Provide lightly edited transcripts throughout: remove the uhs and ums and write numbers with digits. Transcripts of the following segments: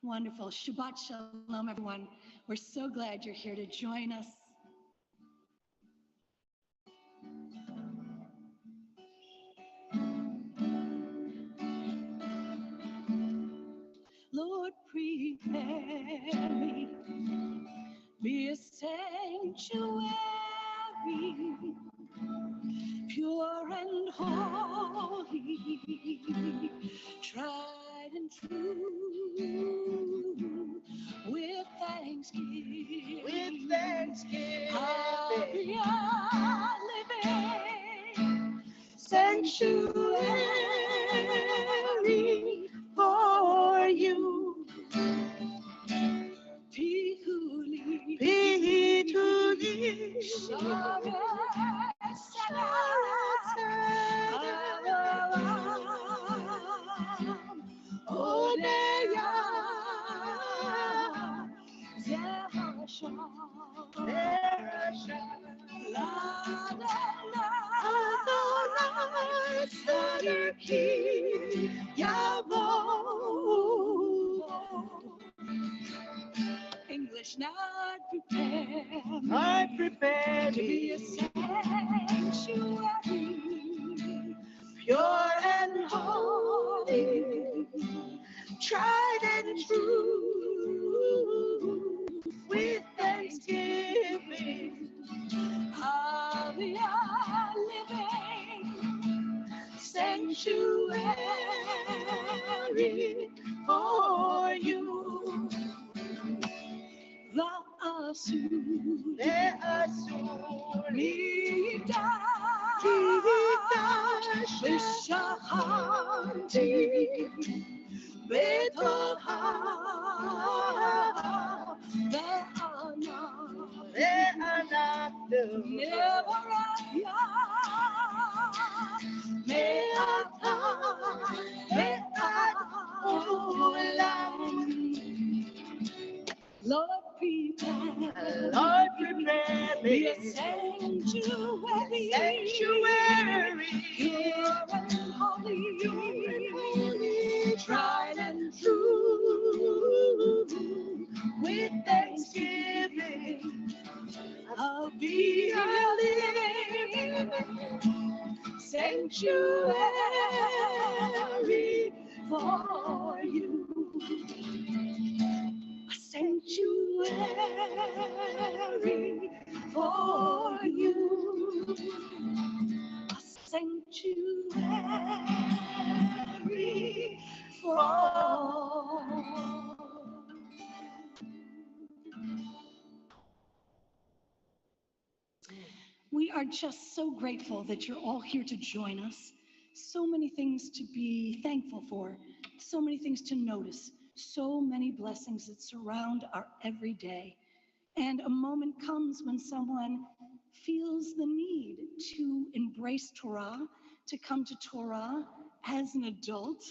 Wonderful. Shabbat Shalom, everyone. We're so glad you're here to join us. Lord, prepare me, be a sanctuary, pure and holy, tried and true, with thanksgiving. With thanksgiving, I'll be a living sanctuary for you. Pihuli, Pihuli, Shabbat Odeya, Zehasha, Adonai, Sadarki, Yavo. English, not prepared. I prepare to be a sanctuary, pure and holy, tried and true, with thanksgiving. I'll be a living sanctuary for you. Va'asur midash v'shahanti betoha ve'anatu nevaraya me'ata ve'at ulam. Lord, prepare me a sanctuary, pure and holy, tried and true, with thanksgiving. I'll be a living sanctuary for you. Sanctuary for you, a sanctuary for We are just so grateful that you're all here to join us. So many things to be thankful for, so many things to notice, so many blessings that surround our everyday. And a moment comes when someone feels the need to embrace Torah, to come to Torah as an adult.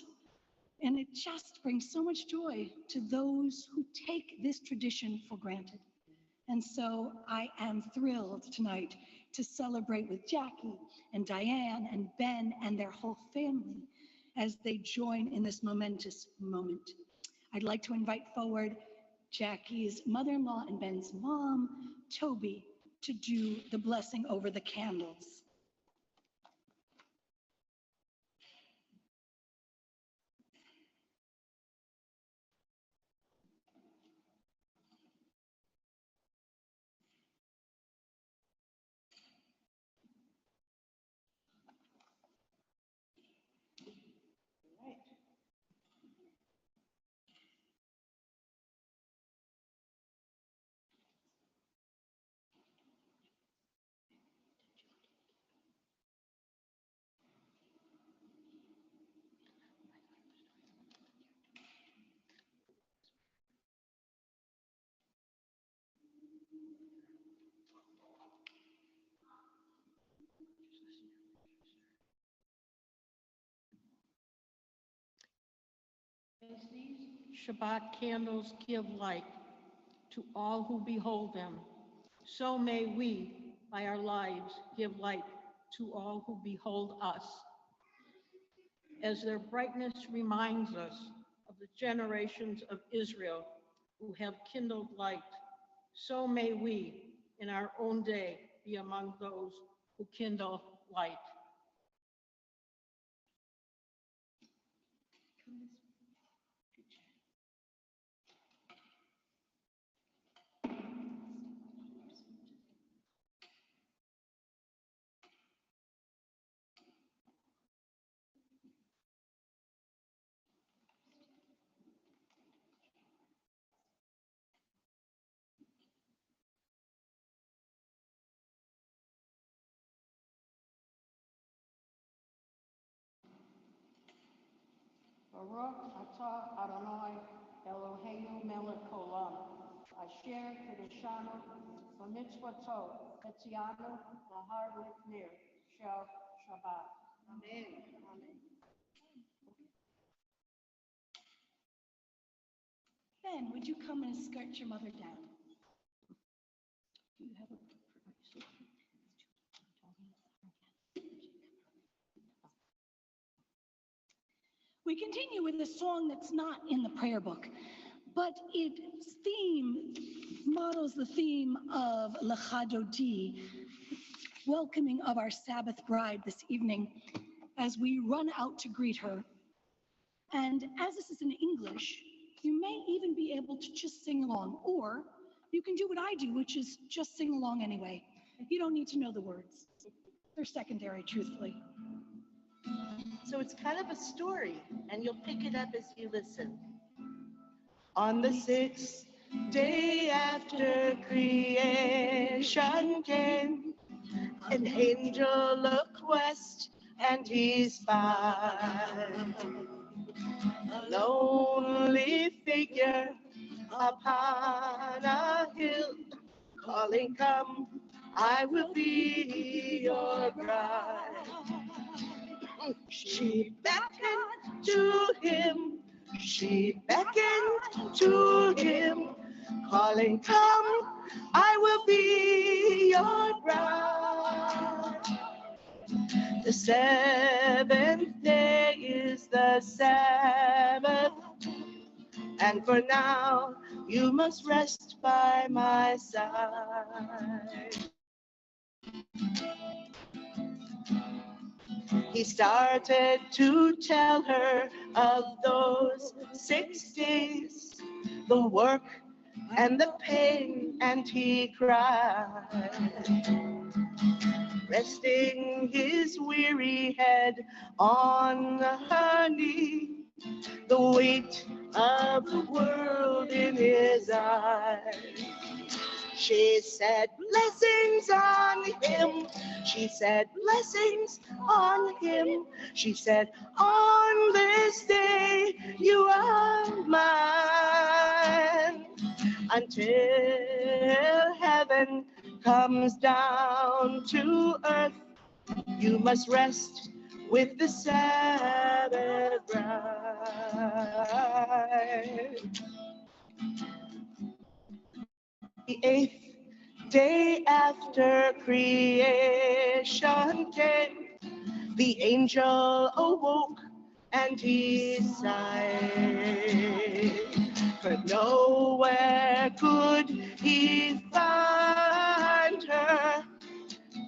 And it just brings so much joy to those who take this tradition for granted. And so I am thrilled tonight to celebrate with Jackie and Diane and Ben and their whole family as they join in this momentous moment. I'd like to invite forward Jackie's mother-in-law and Ben's mom, Toby, to do the blessing over the candles. As these Shabbat candles give light to all who behold them, so may we, by our lives, give light to all who behold us. As their brightness reminds us of the generations of Israel who have kindled light, so may we, in our own day, be among those who kindle light. Baruch atah Adonai Eloheinu melech olam, asher kiddushanu b'mitzvoto etzianu lahar l'knir shel Shabbat. Amen. Amen. Ben, would you come and escort your mother down? You have a We continue with a song that's not in the prayer book, but its theme models the theme of Lecha Dodi, welcoming of our Sabbath bride this evening as we run out to greet her. And as this is in English, you may even be able to just sing along, or you can do what I do, which is just sing along anyway. You don't need to know the words. They're secondary, truthfully. So it's kind of a story, and you'll pick it up as you listen. On the sixth day after creation came, an angel looked west, and he spied a lonely figure upon a hill, calling, "Come, I will be your bride." She beckoned to him, she beckoned to him, calling, "Come, I will be your bride." The seventh day is the Sabbath, and for now you must rest by my side. He started to tell her of those 6 days, the work and the pain, and he cried, resting his weary head on her knee, the weight of the world in his eyes. She said, "Blessings on him." She said, "Blessings on him." She said, "On this day you are mine." until heaven comes down to earth. You must rest with the Sabbath bride. The eighth day after creation came, the angel awoke and he sighed, for nowhere could he find her.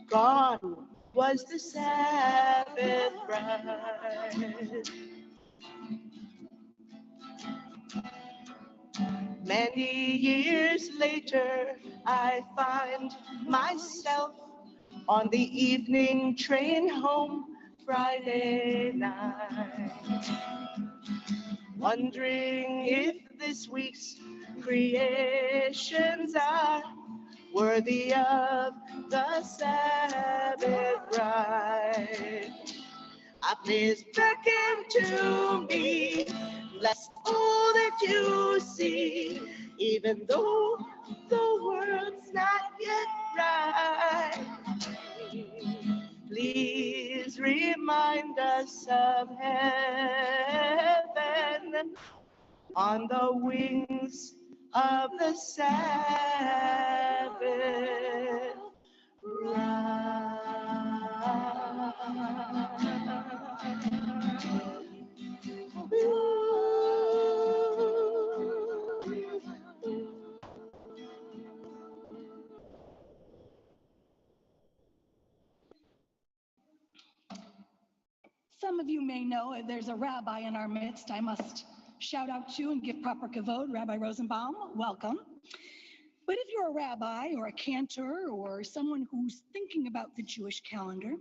Gone was the Sabbath bride. Many years later, I find myself on the evening train home Friday night, wondering if this week's creations are worthy of the Sabbath bride. Please beckon to me, bless all that you see, even though the world's not yet right. Please remind us of heaven on the wings of the Sabbath bride. Some of you may know there's a rabbi in our midst. I must shout out to and give proper kavod. Rabbi Rosenbaum, welcome. But if you're a rabbi or a cantor or someone who's thinking about the Jewish calendar,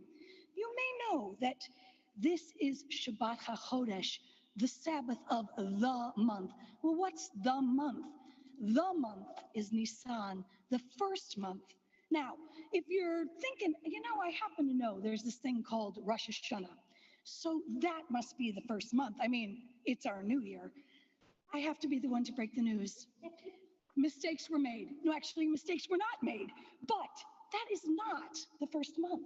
you may know that this is Shabbat HaChodesh, the Sabbath of the month. Well, what's the month? The month is Nisan, the first month. Now, if you're thinking, I happen to know there's this thing called Rosh Hashanah. So that must be the first month. I mean, it's our new year. I have to be the one to break the news. Mistakes were made. No, actually, mistakes were not made. But that is not the first month.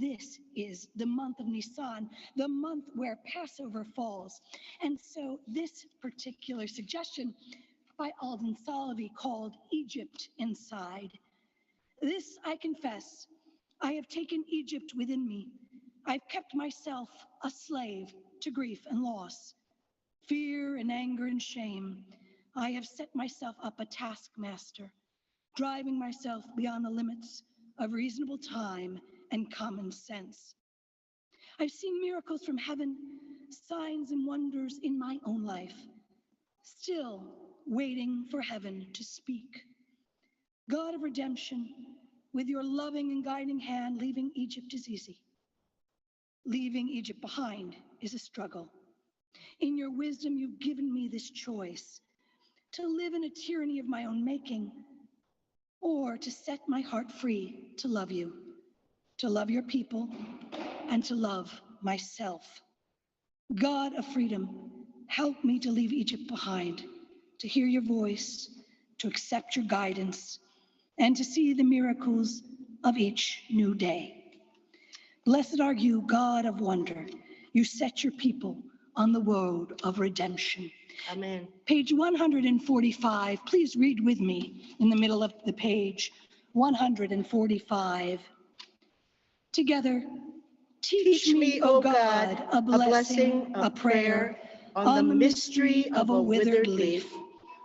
This is the month of Nisan, the month where Passover falls. And so this particular suggestion by Alden Salovey called Egypt Inside. This, I confess, I have taken Egypt within me. I've kept myself a slave to grief and loss, fear and anger and shame. I have set myself up a taskmaster, driving myself beyond the limits of reasonable time and common sense. I've seen miracles from heaven, signs and wonders in my own life, still waiting for heaven to speak. God of redemption, with your loving and guiding hand, leaving Egypt is easy. Leaving Egypt behind is a struggle. In your wisdom, you've given me this choice to live in a tyranny of my own making, or to set my heart free to love you, to love your people, and to love myself. God of freedom, help me to leave Egypt behind, to hear your voice, to accept your guidance, and to see the miracles of each new day. Blessed are you, God of wonder. You set your people on the road of redemption. Amen. Page 145, please read with me in the middle of the page, 145. Together, teach me, O God, a blessing, a prayer, on the mystery of a withered leaf,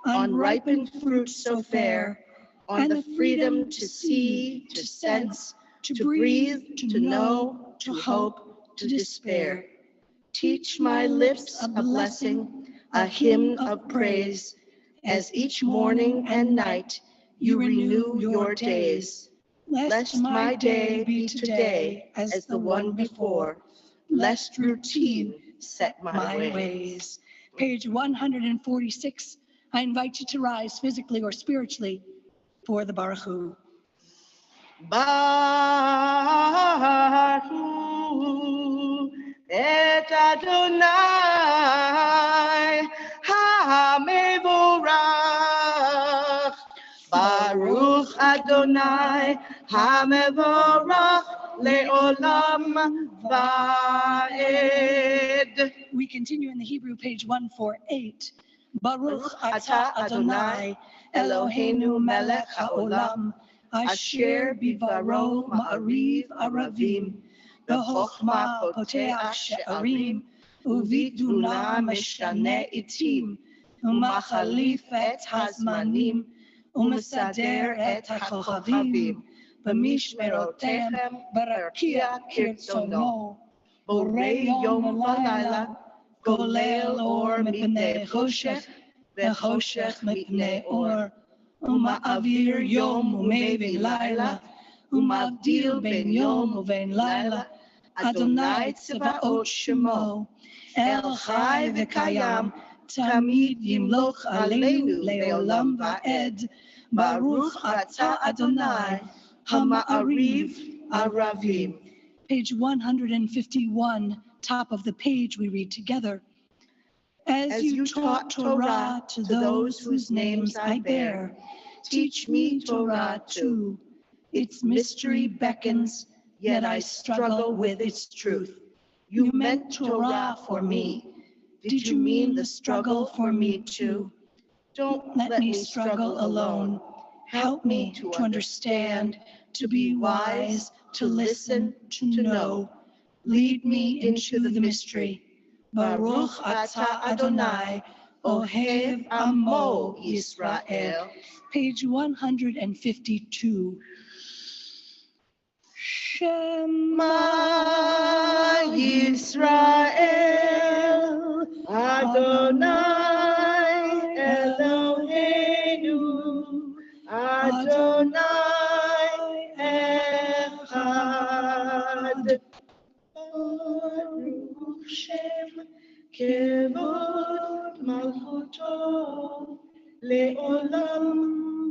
on ripened fruit so fair, on the freedom to see, to sense, to breathe, to know, to hope, to despair. Teach my lips a blessing, a hymn of praise, as each morning and night you renew your days. Lest my day be today as the one before, lest routine set my ways. Page 146, I invite you to rise physically or spiritually for the Baruch Hu. Baruch Hu et Adonai HaMevorach Adonai Hamevorach Leolam Vaed. We continue in the Hebrew, page 148. Baruch atah Adonai Eloheinu melech haolam, asher bivaro ma'ariv aravim, b'chokhmah poteach she'arim, uviduna meshane itim, umachalif et hazmanim, umesader et hachochavim, b'mishmerotechem barakia kirtzono, borei yom v'layla, כולל אור מפני חושך וחושך מפני אור, ומעביר יום ומבין לילה, ומבדיל בין יום ובין לילה, אדוני צבאות שמו, אל חי וקיים, תמיד ימלוך עלינו לעולם ועד, ברוך אתה אדוני, המעריב ערבים. Page 151. Top of the page, we read together. As you taught Torah to those whose names I bear, teach me Torah too. Its mystery beckons, yet I struggle with its truth. You meant Torah for me. Did you mean the struggle for me too? Don't let me struggle alone. Help me to understand, to be wise, to listen, to know. Lead me into the mystery. Baruch atah Adonai, Ohev Amo Yisrael. Page 152. Shema Yisrael, Adonai Eloheinu, Adonai Echad. Baruch Shem Kevod Malchuto Leolam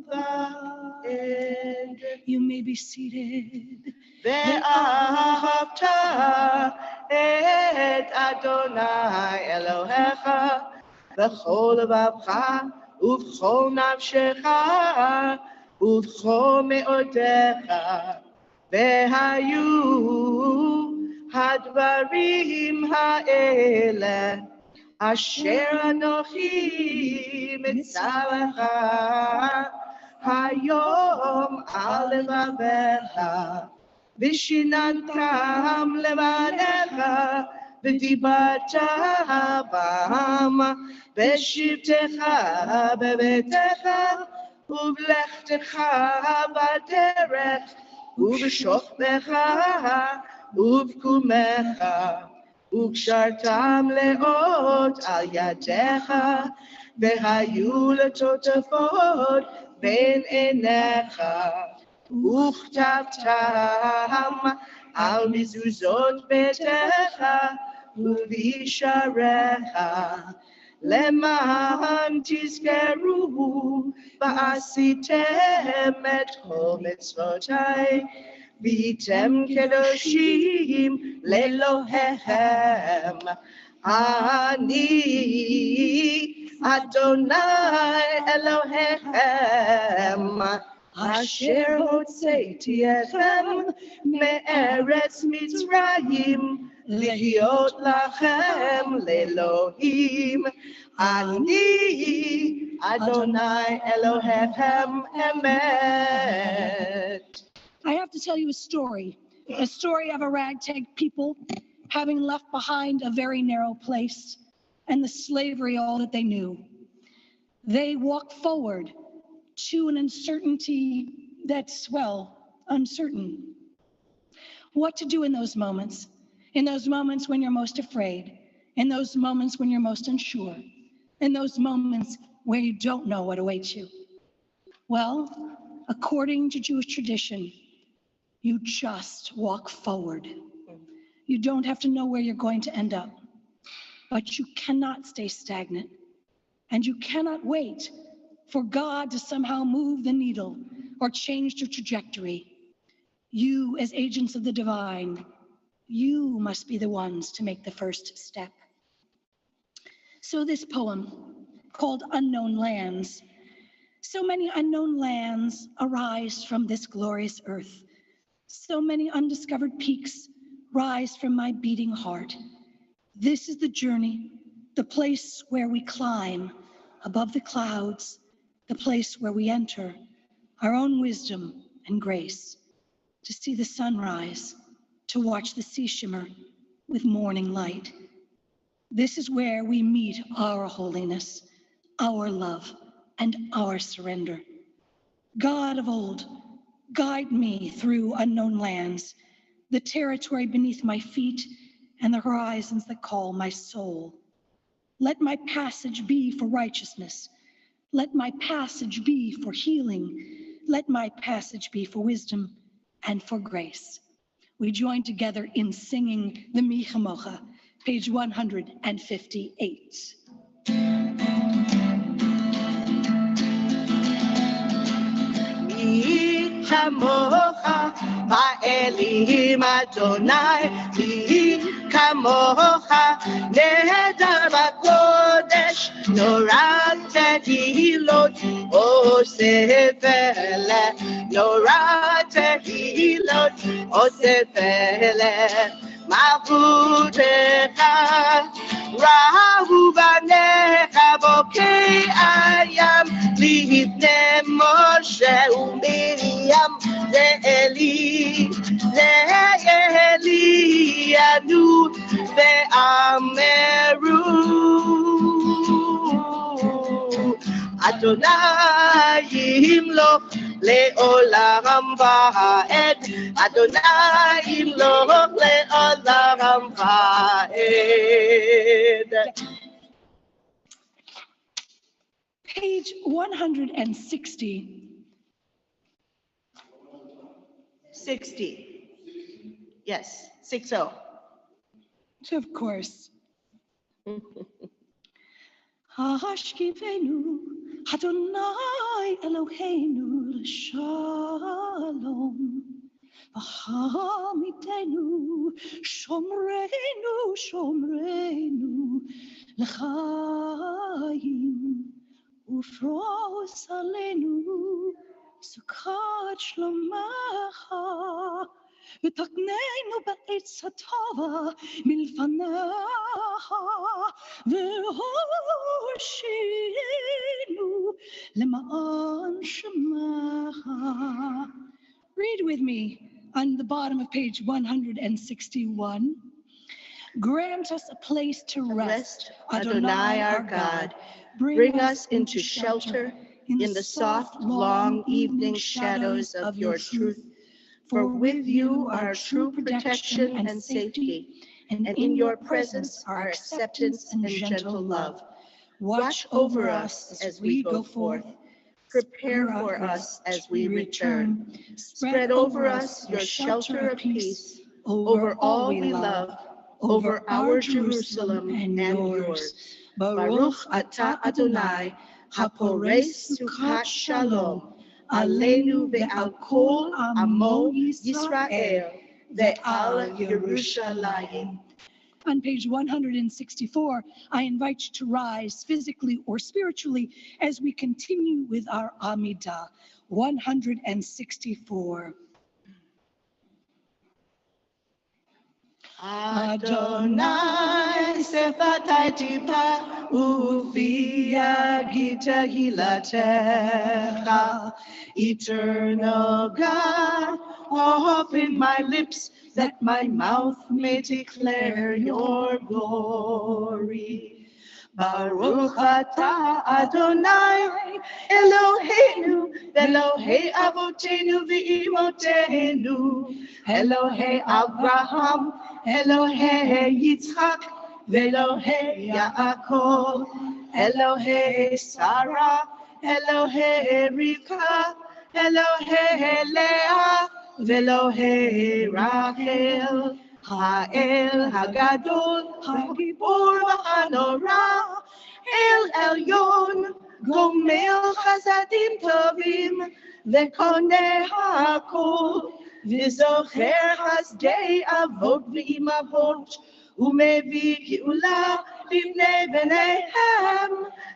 Vaed. You may be seated. Ve'ahavta et Adonai Elohecha v'chol levavcha uv'chol nafshecha uv'chol me'odecha ve'hayu הדברים האלה אשר אנוכי מצווך היום על לבביך ושיננתם לבניך ודיברת בם בשבתך בביתך ובלכתך בדרך ובשוכבך ובקומך, וקשרתם לאות על ידיך, והיו לטוטפות בין עיניך, וכתבתם על מזוזות ביתך ובשעריך, למען תזכרו ועשיתם את כל מצוותיי, והייתם קדושים לאלוהיכם. אני אדוני אלוהיכם, אשר הוצאתי אתכם מארץ מצרים, להיות לכם לאלוהים. אני אדוני אלוהיכם אמת. I have to tell you a story of a ragtag people having left behind a very narrow place and the slavery, all that they knew. They walked forward to an uncertainty that's, well, uncertain. What to do in those moments when you're most afraid, in those moments when you're most unsure, in those moments where you don't know what awaits you. Well, according to Jewish tradition, you just walk forward. You don't have to know where you're going to end up, but you cannot stay stagnant, and you cannot wait for God to somehow move the needle or change the trajectory. You, as agents of the divine, you must be the ones to make the first step. So this poem, called Unknown Lands, So many unknown lands arise from this glorious earth. So many undiscovered peaks rise from my beating heart. This is the journey, the place where we climb above the clouds, the place where we enter our own wisdom and grace, to see the sunrise, to watch the sea shimmer with morning light. This is where we meet our holiness, our love, and our surrender. God of old, guide me through unknown lands, the territory beneath my feet, and the horizons that call my soul. Let my passage be for righteousness. Let my passage be for healing. Let my passage be for wisdom and for grace. We join together in singing the Mi Chamocha, page 158. Mi kamocha ba'elim Adonai, mi kamocha nehedar b'kodesh, norat tehilot osef eleh, norat tehilot osef eleh, malchutecha rahu banecha bokei ayam, livnei Moshe uMiriam, Le'eli anu ve'ameru, Adonai yimloch le'olam va'ed, Adonai yimloch le'olam va'ed. Page 160. 60. Yes, 60. Of course. Hashkivenu, Adonai Eloheinu l'shalom. V'hamidenu, shomreinu, shomreinu l'chaim. Ufros aleinu, sukkot shlomecha. ותקננו בעץ הטובה מלפניך, והושיענו למען שמך. Read with me on the bottom of page 161. Grant us a place to rest, Adonai our God. Bring us into shelter in the soft, long evening shadows of your truth. For with you are true protection and safety, and in your presence are acceptance and gentle love. Watch over us as we go forth. Prepare for us as we return. Spread over us your shelter of peace, over all we love, over our Jerusalem and yours. Baruch atah Adonai, haporeis sukkot shalom, Aleinu ve'al kol amo Yisrael ve'al Yerushalayim. On page 164, I invite you to rise physically or spiritually as we continue with our Amidah. 164. Adonai sefatai tipa uvia gita hilatecha. Eternal God, open my lips that my mouth may declare your glory. Baruch atah Adonai Eloheinu, Elohei Avotenu v'Imotenu, Elohei Abraham, Elohei Yitzchak, Elohei Yaakov, Elohei Sarah, Elohei Rivka, Elohei Leah, Elohei Rachel, Ha'el Hagadol, Hagibor V'Hanora, El Elyon, Gomel Chasadim Tovim, V'Koneh HaKol, V'Zocher Hasdei Avot V'Imavot, ומביא גאולה לבני בניהם,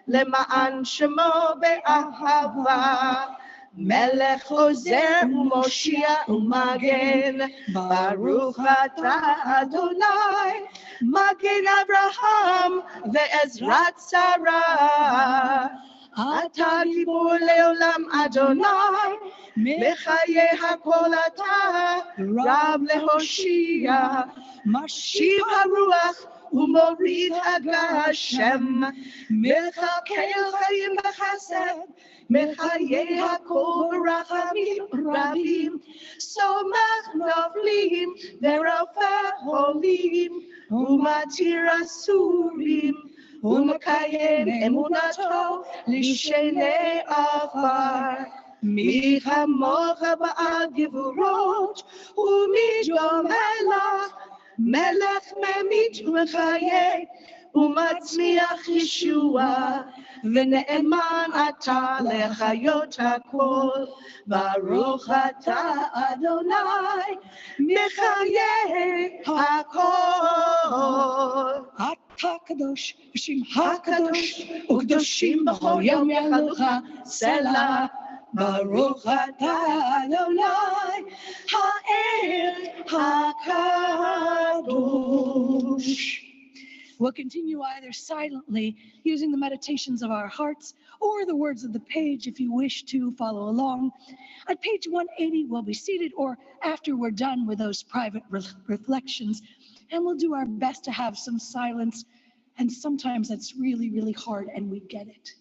למען שמו באהבה. מלך עוזר ומושיע ומגן, ברוך אתה אדוני, מגן אברהם ועזרת שרה. אתה גיבור לעולם אדוני, מחיי הכל אתה רב להושיע. משיב הרוח ומוריד הגשם, מחכה חיים בחסד, מחיי הכל ברחמים רבים. סומך נופלים ורופא חולים, ומתיר אסורים, ומקיים אמונתו לשני עפר. מי כמוך בעל גבורות, ומי דומה לך, מלך ממית ומחיה, ומצמיח ישועה, ונאמן אתה לחיות הכל. ברוך אתה אדוני, מחיי הכל. אתה קדוש, ושמך קדוש, וקדושים בכל יום יחלוך סלע. ברוך אתה אדוני, האל הקדוש. We'll continue either silently, using the meditations of our hearts, or the words of the page if you wish to follow along. At page 180, we'll be seated, or after we're done with those private reflections, and we'll do our best to have some silence, and sometimes that's really, really hard, and we get it.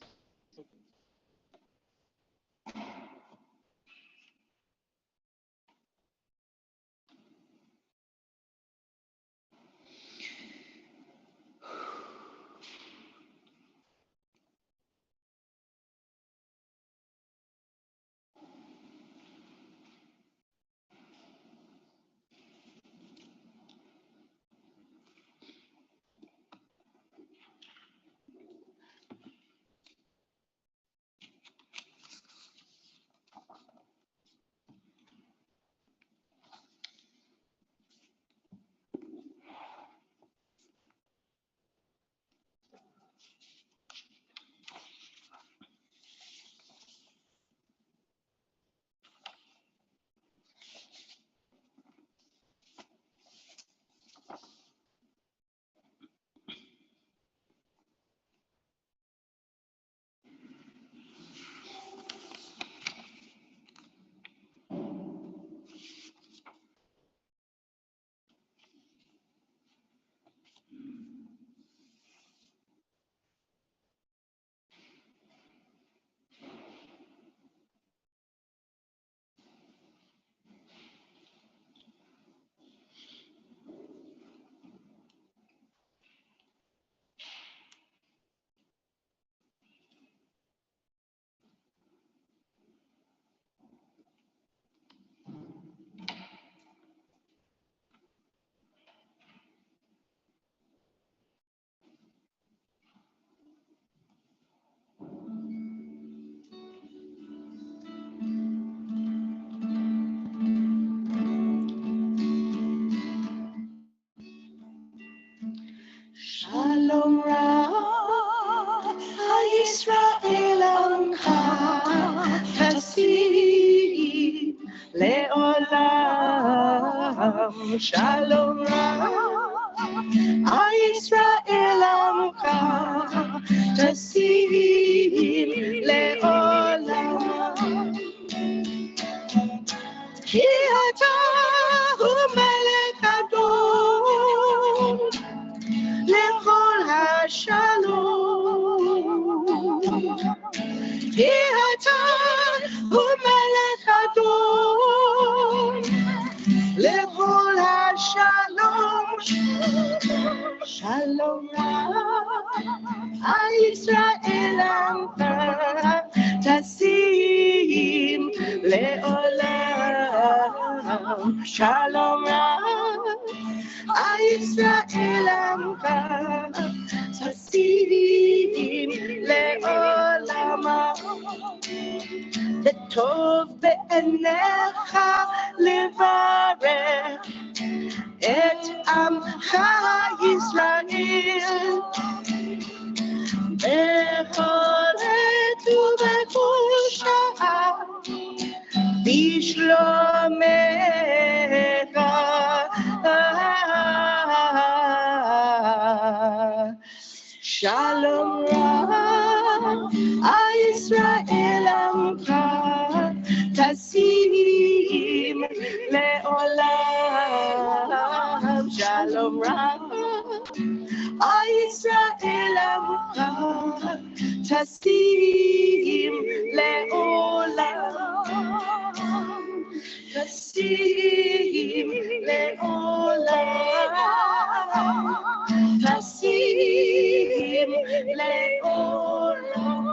Shalom Ra, Yisrael Amcha, Tasib Leolam. Shalom Ra, Yisrael Amcha, Tasib Leolam. Ki ata hu melech adon, לכל השלום. כי אתה הוא מלך אדון, לכל השלום. שלום רב, ישראל עמך, תשים לעולם. שלום רב, ישראל עמך, תשים לעולמה. וטוב בעיניך לברך את עמך ישראל בכל עת ובכל שעה בשלומך שלום רב ישראל עמך תשים לעולם שלום רב ישראל עמך תשים לעולם תשים לעולם תשים לעולם.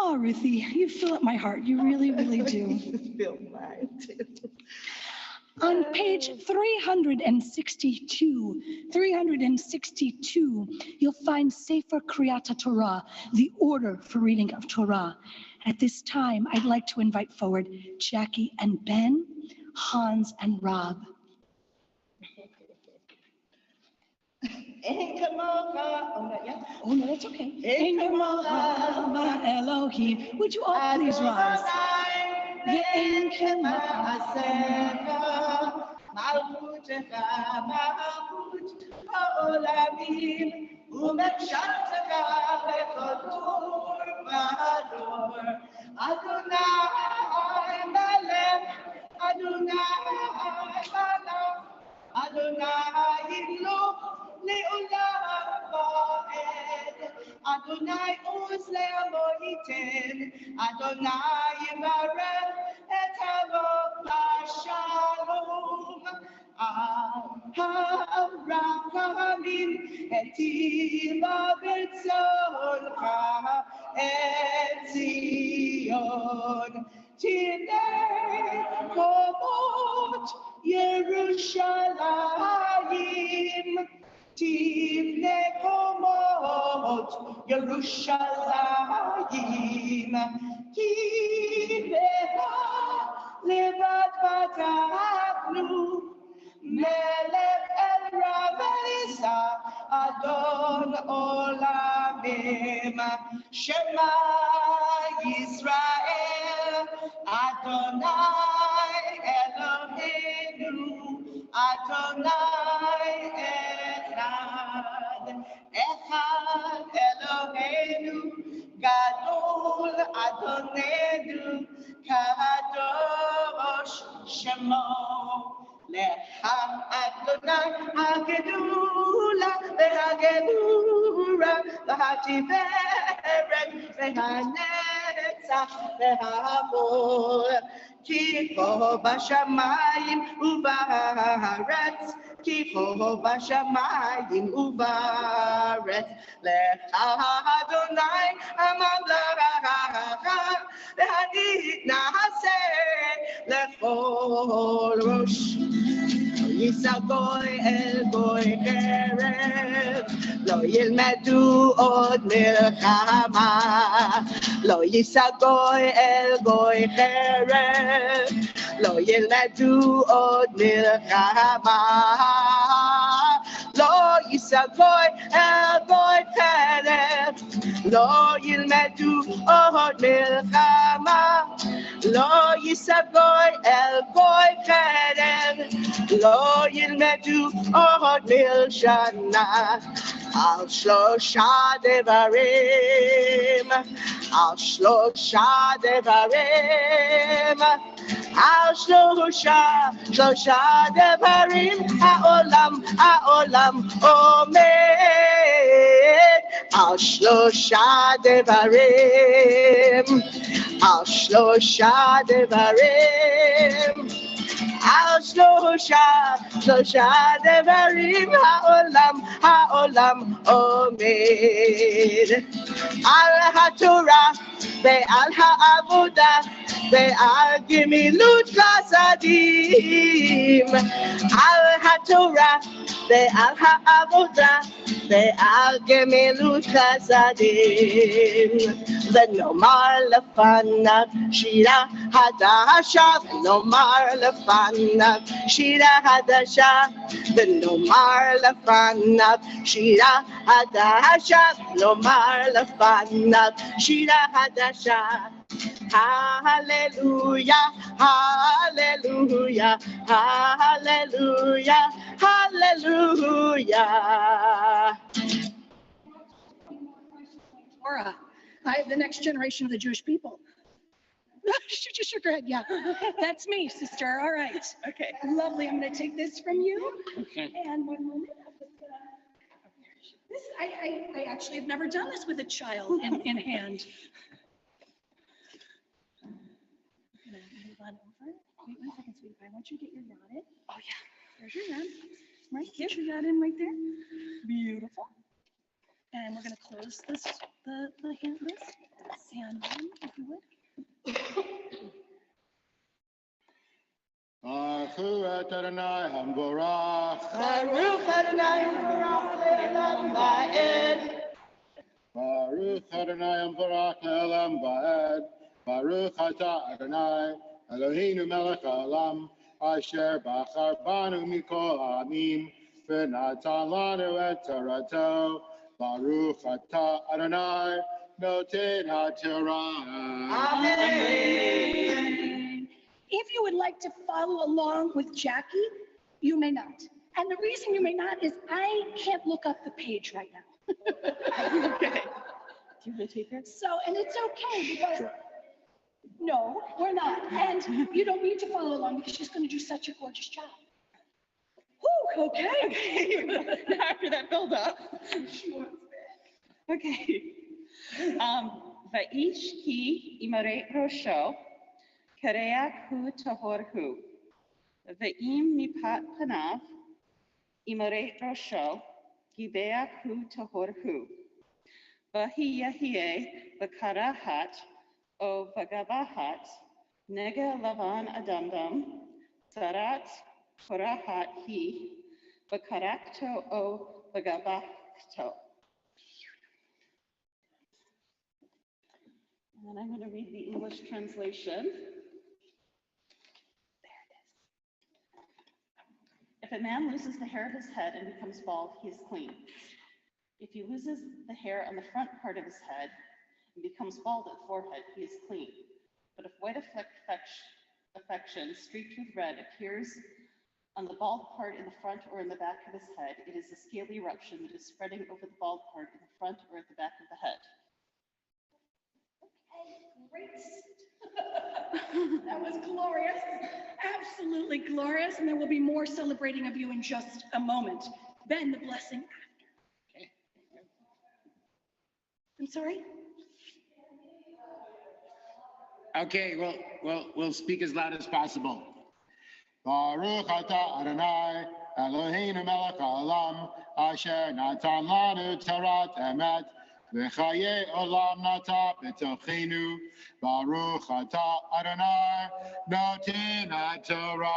Oh, Ruthie, you fill up my heart. You really, really do. Fill mine too. On page 362, you'll find Sefer Kriyat Torah, the order for reading of Torah. At this time, I'd like to invite forward Jackie and Ben, Hans and Rob. Oh, no, that's okay. Elohim. Would you all please rise? Adonai uz le'amo iten, Adonai yivarech et hamo b'shalom. Ha'arachamim etiva b'tzoncha et Zion. Tinei komot Yerushalayim. Tivne komot Yerushalayim Ki lecha levad patachnu Melech el Rabbisa Adon olamim Shema Yisrael Adonai Eloheinu Adonai Echad Eloheinu Gadol Adonenu Kadosh Shemo Lecha Adonai Hagedula Vehagedura Vahativeret Vehanetzach Vehamor Ki ho bashamayim uvaretz Ki ho bashamayim uvaretz Lecha Adonai hamamlaka Ve'ani na'aseh lechol rosh Yisa goy el goy keret Lo yilmedu od milchama Lo yisa goy el goy keret Lo yilmedu od milchama Lo yisa goy el goy keret Lo yilmedu od milchama Lo yisa goy el goy keret Lo yilmedu od milshana Al shlosha devarim Al shlosha devarim Al shlosha devarim Ha'olam omed Al shlosha devarim Al shlosha devarim Al shlosha devarim ha'olam omed Al haTorah ve'al ha'avoda ve'al gemilut chasadim Al haTorah ועל העבודה ועל גמילות חסדים. ונאמר לפניו שירה חדשה, ונאמר לפניו שירה חדשה, ונאמר לפניו שירה חדשה, ונאמר לפניו שירה חדשה. Hallelujah, hallelujah, hallelujah, hallelujah. Torah, the next generation of the Jewish people. She just shook her head. Yeah, that's me, sister. All right. Okay. Lovely. I'm going to take this from you. Okay. And 1 moment. This, I actually have never done this with a child in hand. I'm going to move on over. Wait 1 second, sweetie pie. I want you to get your rod in. Oh, yeah. There's your rod. Right, get your rod in right there. Beautiful. And we're going to close this, the hand, this. And if you would. Baruch Adonai Hamvorach. Baruch Adonai Hamvorach le'olam va'ed. Baruch Adonai Hamvorach le'olam va'ed. Baruch Ata Adonai Eloheinu melech haolam asher bachar banu mikol ha'amim v'natan lanu et torato. Baruch Ata Adonai noten ha'torah. Amen. If you would like to follow along with Jackie, you may not. And the reason you may not is I can't look up the page right now. Okay. Do you want to take her? So, and it's okay because, no, we're not. And you don't need to follow along because she's going to do such a gorgeous job. Whew, okay. After that build up. Okay. Va'ish ki imare rosho, kareach hu tahor hu. Va'im mipat panav, imare rosho, gibeach hu tahor hu. Vahi yahie vakarahat o vagavahat, nega lavan adamdam, zarat korahat hi, vakarakto o vagavakto. And I'm going to read the English translation. There it is. If a man loses the hair of his head and becomes bald, he is clean. If he loses the hair on the front part of his head and becomes bald at the forehead, he is clean. But if white affection streaked with red appears on the bald part in the front or in the back of his head, it is a scaly eruption that is spreading over the bald part in the front or at the back of the head. Great. That was glorious. Absolutely glorious. And there will be more celebrating of you in just a moment. Ben, the blessing after. I'm sorry? Okay, we'll speak as loud as possible. Baruch Ata Adonai Eloheinu melech haolam asher natan lanu torat emet v'chaye olam nata b'tochenu. Baruch Ata Adonai noten haTorah.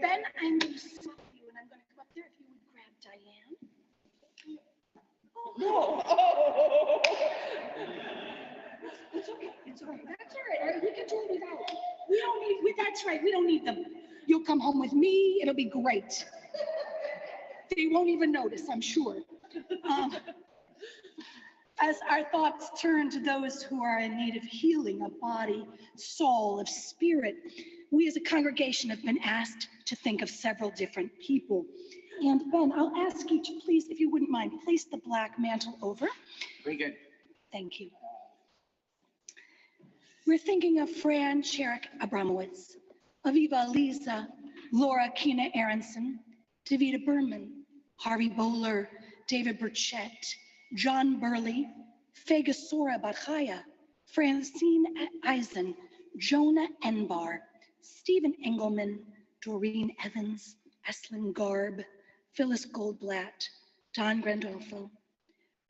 Ben, I'm going to stop you and I'm going to come up there. If you would grab Diane. No. It's okay. It's all right. That's all right. We can do it without. We don't need, that's right. We don't need them. You'll come home with me. It'll be great. They won't even notice, I'm sure. As our thoughts turn to those who are in need of healing of body, soul, of spirit, we as a congregation have been asked to think of several different people. And Ben, I'll ask you to please, if you wouldn't mind, place the black mantle over. Very good. Thank you. We're thinking of Fran Sherrick Abramowitz, Aviva Aliza, Laura Kina Aronson, Davida Berman, Harvey Bowler, David Burchett, John Burley, Fegasora Bachaya, Francine Eisen, Jonah Enbar, Stephen Engelman, Doreen Evans, Eslin Garb, Phyllis Goldblatt, Don Grandolfo,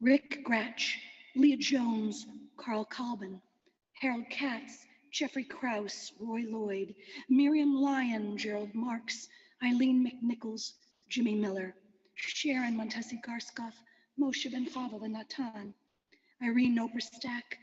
Rick Gratch, Leah Jones, Carl Calvin, Harold Katz, Jeffrey Krause, Roy Lloyd, Miriam Lyon, Gerald Marks, Eileen McNichols, Jimmy Miller, Sharon Montesi Garskoff, Moshe Ben Chava Ben Natan, Irene Oberstack,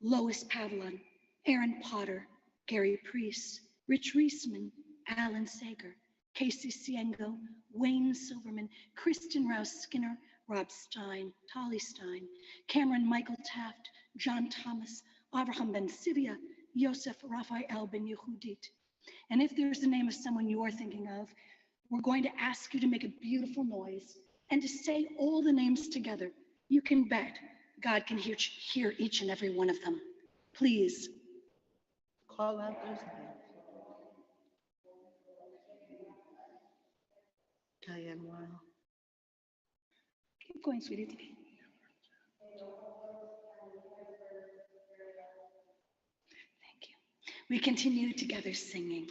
Lois Pavlon, Aaron Potter, Gary Priest, Rich Reisman, Alan Sager, Casey Siengo, Wayne Silverman, Kristen Rouse Skinner, Rob Stein, Tolly Stein, Cameron Michael Taft, John Thomas, Avraham Ben Sivia, Yosef Raphael Ben Yehudit. And if there's the name of someone you are thinking of, we're going to ask you to make a beautiful noise and to say all the names together. You can bet God can hear each and every one of them. Please. Call out those names. Diane Weil. Keep going, sweetie. Thank you. We continue together singing.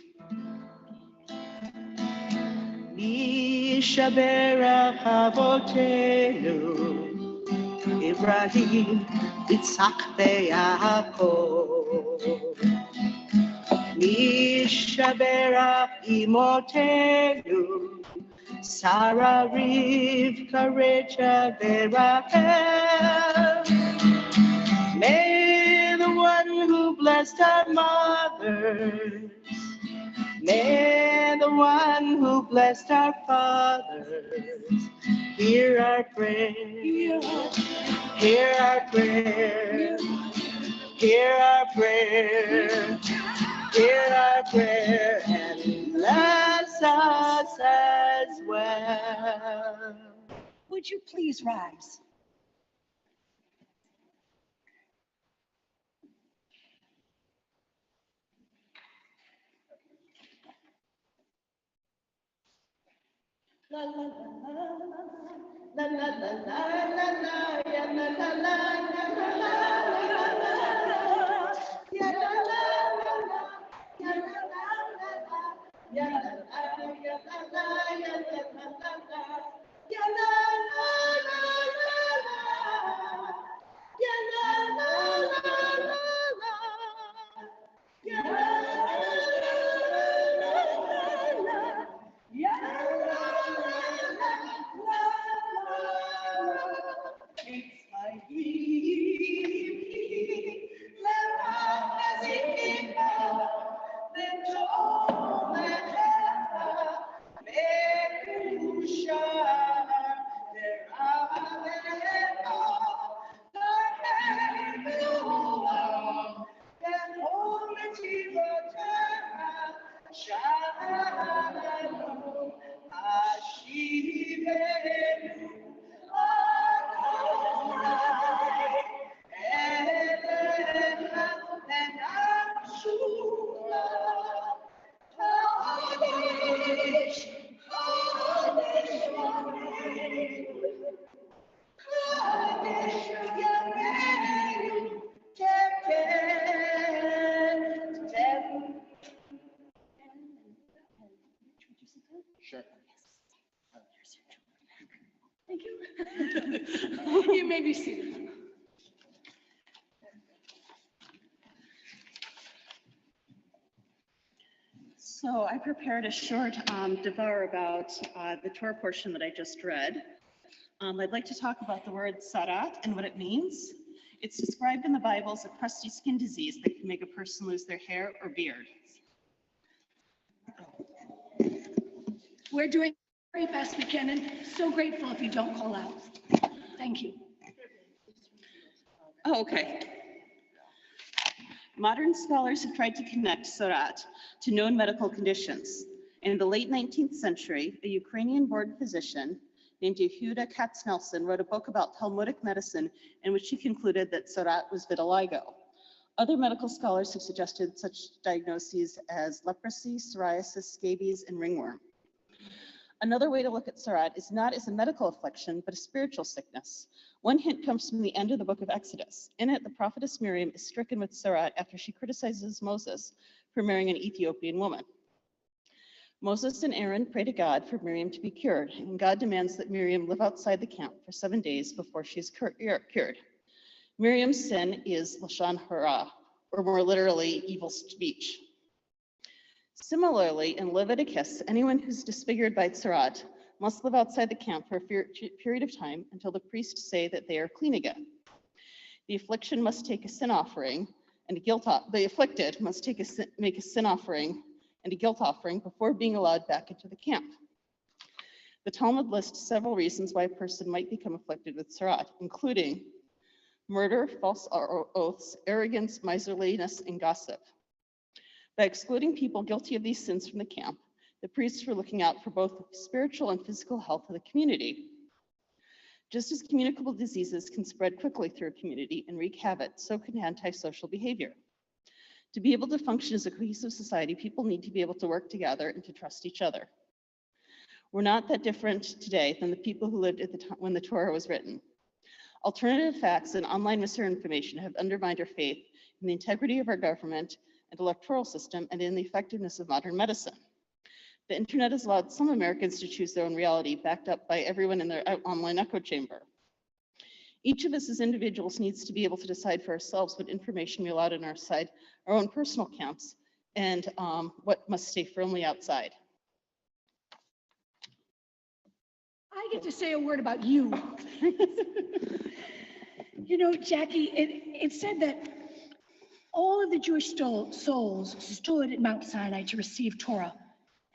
Mishabera Avotenu, Ibrahim, Yitzhak veYaakov. Mishabera Imotenu, Sarah, Rivka, Rachel, veRachel. May the one who blessed our mothers, may the one who blessed our fathers hear our prayer, hear our prayer, hear our prayer, hear our prayer, and bless us as well. Would you please rise? La la la la la la la la la la ya la la la la la la ya la la la ya la la la ya la la ya la la ya la la ya la la ya la la ya la Sure. Thank you. You may be seated. So I prepared a short devar about the Torah portion that I just read. I'd like to talk about the word sarat and what it means. It's described in the Bible as a crusty skin disease that can make a person lose their hair or beard. We're doing very best we can, and so grateful if you don't call out. Thank you. Oh, okay. Modern scholars have tried to connect sarat to known medical conditions. In the late 19th century, a Ukrainian-born physician named Yehuda Katz-Nelson wrote a book about Talmudic medicine in which he concluded that sarat was vitiligo. Other medical scholars have suggested such diagnoses as leprosy, psoriasis, scabies, and ringworm. Another way to look at sarat is not as a medical affliction, but a spiritual sickness. One hint comes from the end of the book of Exodus. In it, the prophetess Miriam is stricken with sarat after she criticizes Moses for marrying an Ethiopian woman. Moses and Aaron pray to God for Miriam to be cured, and God demands that Miriam live outside the camp for 7 days before she is cured. Miriam's sin is lashon hara, or more literally, evil speech. Similarly, in Leviticus, anyone who's disfigured by tzara'at must live outside the camp for a period of time until the priests say that they are clean again. The affliction must take a sin offering and the afflicted must make a sin offering and a guilt offering before being allowed back into the camp. The Talmud lists several reasons why a person might become afflicted with tzara'at, including murder, false oaths, arrogance, miserliness, and gossip. By excluding people guilty of these sins from the camp, the priests were looking out for both the spiritual and physical health of the community. Just as communicable diseases can spread quickly through a community and wreak havoc, so can antisocial behavior. To be able to function as a cohesive society, people need to be able to work together and to trust each other. We're not that different today than the people who lived at the time when the Torah was written. Alternative facts and online misinformation have undermined our faith in the integrity of our government and electoral system and in the effectiveness of modern medicine. The internet has allowed some Americans to choose their own reality, backed up by everyone in their online echo chamber. Each of us as individuals needs to be able to decide for ourselves what information we allow in our own personal camps, and what must stay firmly outside. I get to say a word about you. You know, Jackie, it said that all of the Jewish souls stood at Mount Sinai to receive Torah.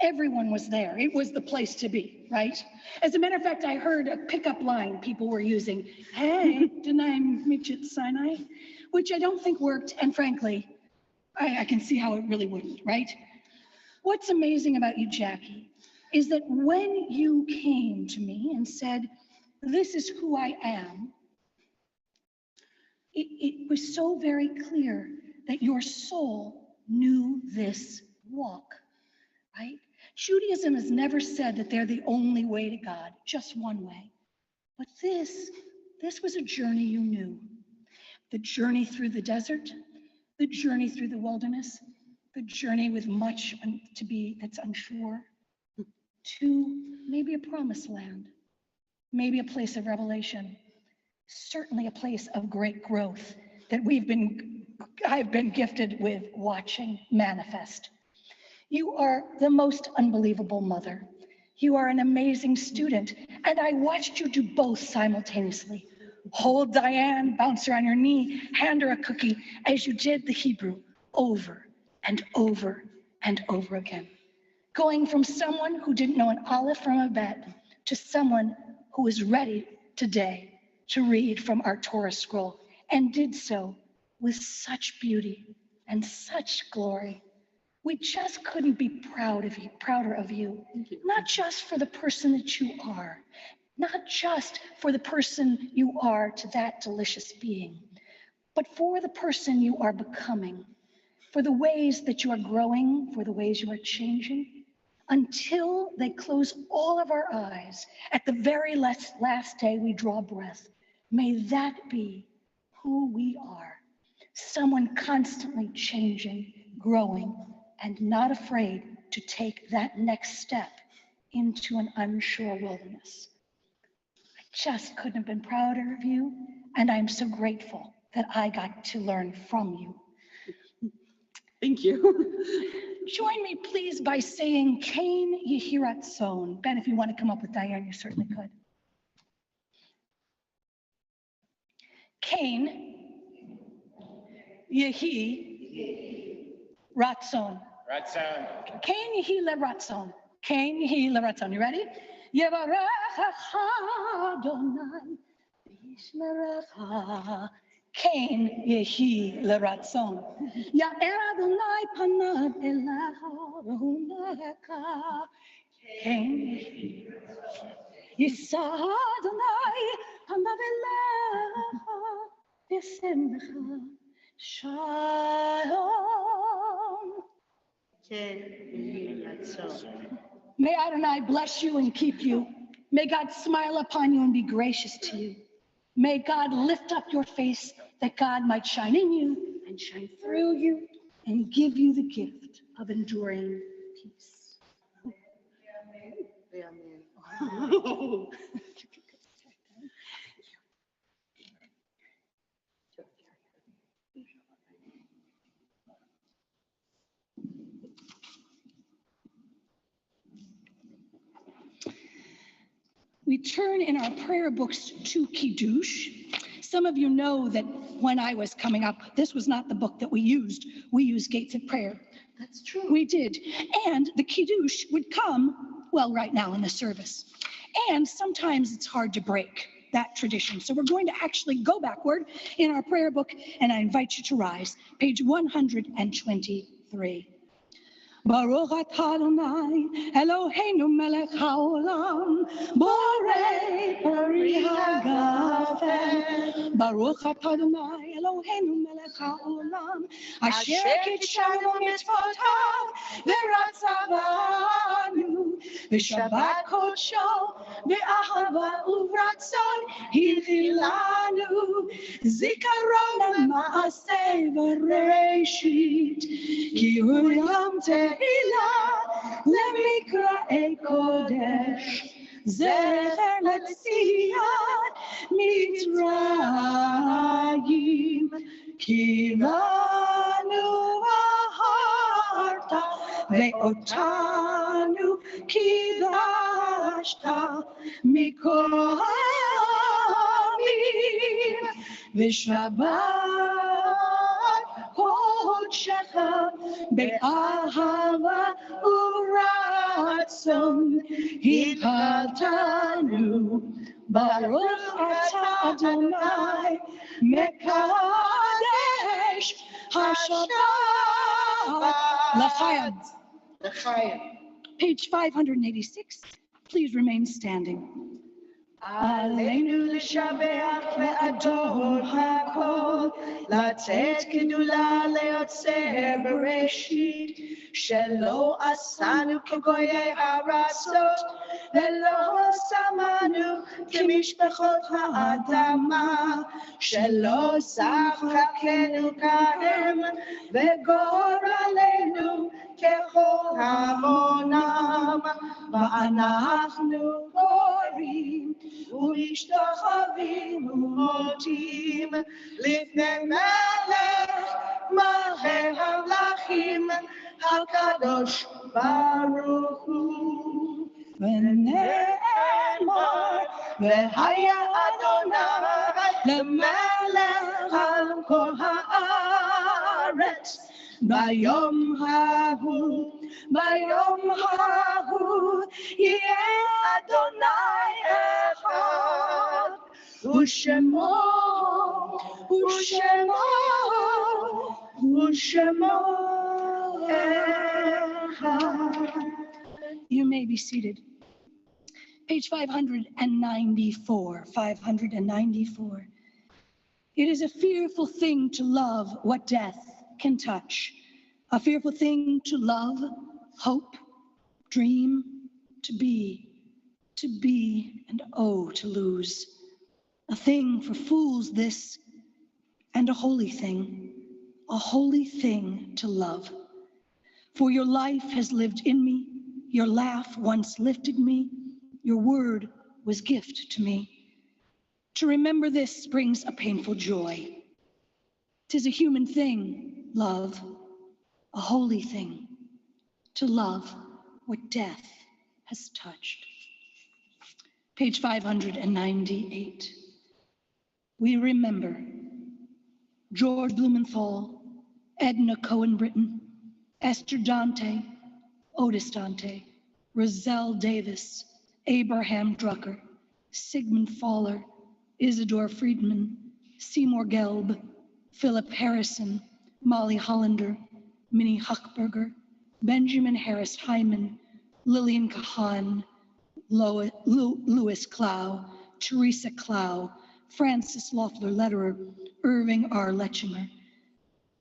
Everyone was there. It was the place to be, right? As a matter of fact, I heard a pickup line people were using. Hey, didn't I meet you at Sinai? Which I don't think worked, and frankly, I can see how it really wouldn't, right? What's amazing about you, Jackie, is that when you came to me and said, this is who I am, it was so very clear that your soul knew this walk, right? Judaism has never said that they're the only way to God, just one way. But this was a journey you knew. The journey through the desert, the journey through the wilderness, the journey with much that's unsure, to maybe a promised land, maybe a place of revelation, certainly a place of great growth that I've been gifted with watching manifest. You are the most unbelievable mother. You are an amazing student, and I watched you do both simultaneously. Hold Diane, bounce her on your knee, hand her a cookie, as you did the Hebrew over and over and over again. Going from someone who didn't know an aleph from a bet to someone who is ready today to read from our Torah scroll, and did so with such beauty and such glory. We just couldn't be prouder of you, not just for the person that you are, not just for the person you are to that delicious being, but for the person you are becoming, for the ways that you are growing, for the ways you are changing, until they close all of our eyes at the very last day we draw breath. May that be who we are, someone constantly changing, growing, and not afraid to take that next step into an unsure wilderness. I just couldn't have been prouder of you, and I'm so grateful that I got to learn from you. Thank you. Join me, please, by saying Cain Yehi Ratzon. Ben, if you want to come up with Diane, you certainly could. Cain Yehi Ratzon. Ratzon. Cain Yehi Ratzon. Cain Yehi Ratzon. You ready? Yevarecha Adonai Yishmerecha. Cain Yehi Ratzon. Ya'er Adonai panav elacha v'huneka. Cain Yehi Yisa Adonai panav elacha v'semcha. Shalom. May Adonai bless you and keep you. May God smile upon you and be gracious to you. May God lift up your face that God might shine in you and shine through you and give you the gift of enduring peace. Amen. we turn in our prayer books to Kiddush. Some of you know that when I was coming up, this was not the book that we used. We used Gates of Prayer. That's true. We did. And the Kiddush would come, well, right now in the service. And sometimes it's hard to break that tradition. So we're going to actually go backward in our prayer book, and I invite you to rise. Page 123. Baruch atah Adonai, Eloheinu melech haolam, borei peri hagafen. Baruch atah Adonai, Eloheinu melech haolam, asher kitshanu mitzvotav, v'ratzavanu, v'shabbat kodsho, v'ahava uvratzon, hililanu, zikaron ma'aseh v'reshit, ki hu yom Tehillah lemikra'ei kodesh, zecher letziat mitzrayim, kivanu aharta ve'otanu kidashta mikol ha'amim, v'shabbat kodshecha be'ahava uratzon hitatanu, baruch atah Adonai mekadesh hashabbat. L'chaim. L'chaim. Page 586. Please remain standing. עלינו לשבח לאדון הכל, לתת גדולה ליוצר בראשית, שלא עשנו כגויי הארצות, ולא שמנו כמשפחות האדמה, שלא שחקנו כהם, וגורלנו ככל המונם, ואנחנו קוראים ומשתחווים ומודים לפני מלך מלכי המלכים הקדוש ברוך הוא. ונאמר והיה אדוני למלך על כל הארץ ביום ההוא יהיה אדוני אחד, ושמו אחד. You may be seated. Page 594. 594. It is a fearful thing to love what death can touch. A fearful thing to love, hope, dream, to be, and oh, to lose. A thing for fools this, and a holy thing to love. For your life has lived in me, your laugh once lifted me, your word was gift to me. To remember this brings a painful joy. 'Tis a human thing, love, a holy thing, to love what death has touched. Page 598. We remember George Blumenthal, Edna Cohen Britton, Esther Dante, Otis Dante, Roselle Davis, Abraham Drucker, Sigmund Fowler, Isidore Friedman, Seymour Gelb, Philip Harrison, Molly Hollander, Minnie Huckberger, Benjamin Harris Hyman, Lillian Kahan, Louis Clow, Teresa Clow, Francis Loeffler Lederer, Irving R. Lechinger,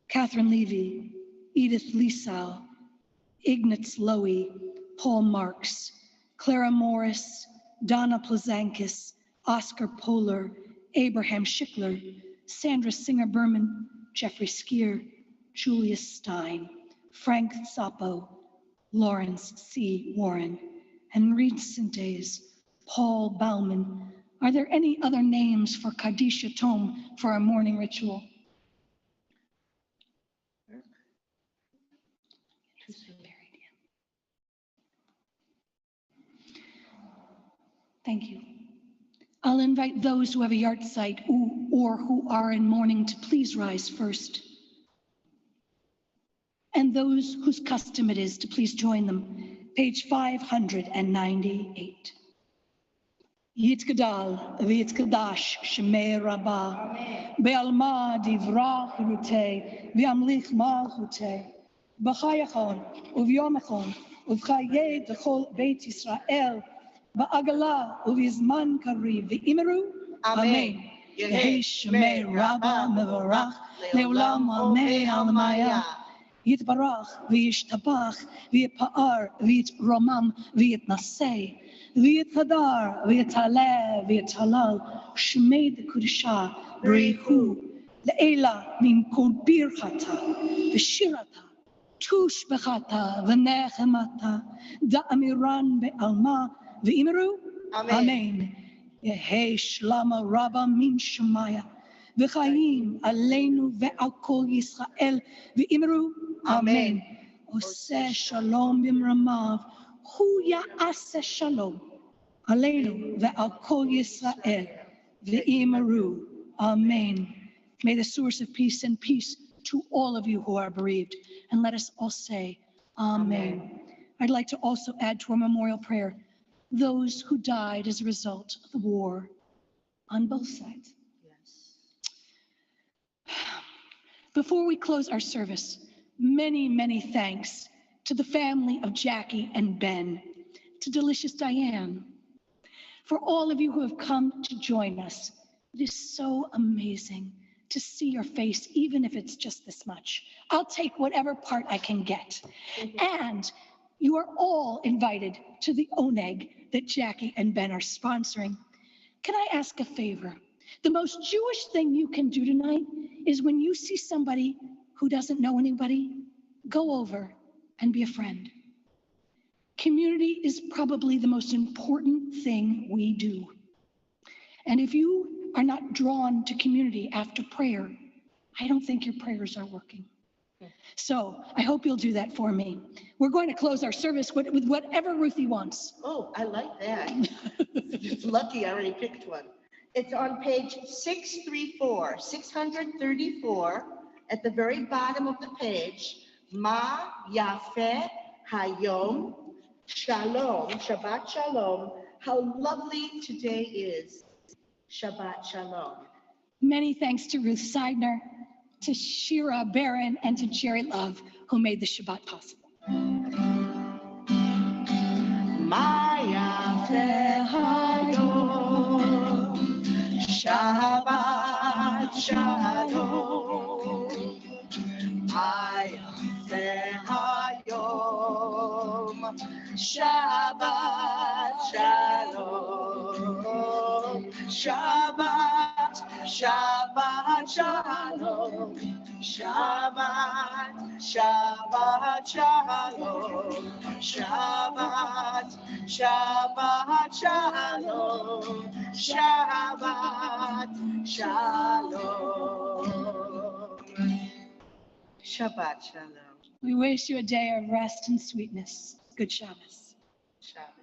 Catherine Levy, Edith Lisau, Ignatz Lowy, Paul Marks, Clara Morris, Donna Plazankis, Oscar Polar, Abraham Schickler, Sandra Singer Berman, Jeffrey Skier, Julius Stein, Frank Zappo, Lawrence C. Warren, and Reed Sintes, Paul Bauman. Are there any other names for Kaddish Yatom for our morning ritual? Thank you. I'll invite those who have a yahrzeit or who are in mourning to please rise first. And those whose custom it is to please join them. Page 598. Yitkadal v'yitkadash shemei Rabbah be'alma divrach rutei v'amlich malchutei b'chayachon uvyomachon uv'chayei d'chol Beit Yisrael ba'agala uv'izman kariv v'imeru Amen. Yehi shemei Rabbah mevorach le'olam amei almaya Yitbarach v'yishtabach v'yipa'ar v'yitromam v'yitnasei v'yithadar v'yitaleh v'yitalal shmei d'kudisha b'rihu le'ela min kol birchata v'shirata tush b'chata v'nechemata da'amiran be'alma v'imeru Amen. Yehei shlama rabba min shemaya v'chayim aleinu ve'al kol Yisrael v'imeru Amen. Oseh shalom b'mramav, hu ya'aseh shalom aleinu ve'al kol Yisrael v'imeru. Amen. May the source of peace send peace to all of you who are bereaved, and let us all say Amen. I'd like to also add to our memorial prayer those who died as a result of the war on both sides. Before we close our service, many thanks to the family of Jackie and Ben, to Delicious Diane, for all of you who have come to join us. It is so amazing to see your face, even if it's just this much. I'll take whatever part I can get. And you are all invited to the oneg that Jackie and Ben are sponsoring. Can I ask a favor? The most Jewish thing you can do tonight is when you see somebody who doesn't know anybody, go over and be a friend. Community is probably the most important thing we do. And if you are not drawn to community after prayer, I don't think your prayers are working. So I hope you'll do that for me. We're going to close our service with whatever Ruthie wants. Oh, I like that. Lucky I already picked one. It's on page 634, at the very bottom of the page. Ma Yafeh Hayom Shalom, Shabbat Shalom. How lovely today is. Shabbat Shalom. Many thanks to Ruth Seidner, to Shira Barron, and to Jerry Love, who made the Shabbat possible. Ma Yafeh Hayom Shabbat Shalom. Ma Yafeh Hayom Shabbat Shalom. Shabbat, Shabbat Shalom. Shabbat, Shabbat Shalom. Shabbat, Shabbat Shalom. Shabbat Shalom. Shabbat Shalom. We wish you a day of rest and sweetness. Good Shabbos. Shabbat.